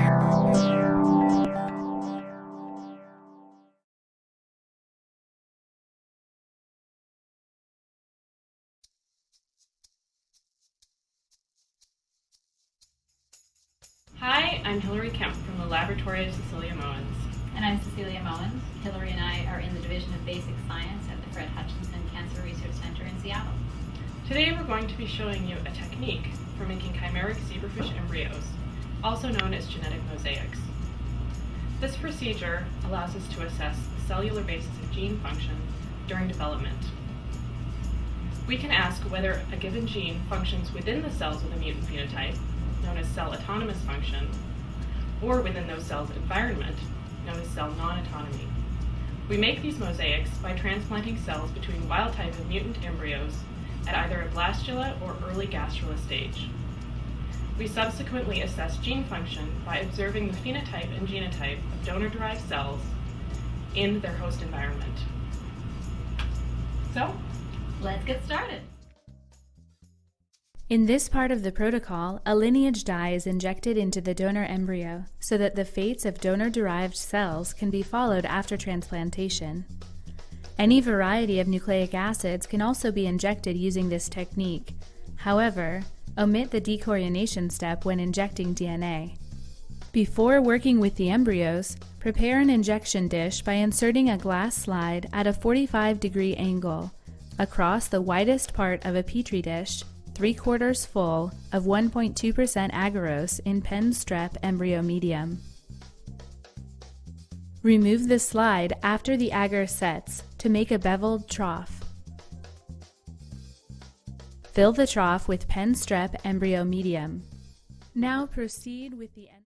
Hi, I'm Hilary Kemp from the laboratory of Cecilia Moens. And I'm Cecilia Moens. Hilary and I are in the Division of Basic Science at the Fred Hutchinson Cancer Research Center in Seattle. Today we're going to be showing you a technique for making chimeric zebrafish embryos, also known as genetic mosaics. This procedure allows us to assess the cellular basis of gene function during development. We can ask whether a given gene functions within the cells with a mutant phenotype, known as cell autonomous function, or within those cells' environment, known as cell non-autonomy. We make these mosaics by transplanting cells between wild-type and mutant embryos at either a blastula or early gastrula stage. We subsequently assess gene function by observing the phenotype and genotype of donor-derived cells in their host environment. So, let's get started. In this part of the protocol, a lineage dye is injected into the donor embryo so that the fates of donor-derived cells can be followed after transplantation. Any variety of nucleic acids can also be injected using this technique. However, omit the dechlorination step when injecting DNA. Before working with the embryos, prepare an injection dish by inserting a glass slide at a 45-degree angle across the widest part of a petri dish, 3/4 full of 1.2% agarose in pen strep embryo medium. Remove the slide after the agar sets to make a beveled trough. Fill the trough with pen strep embryo medium. Now proceed with the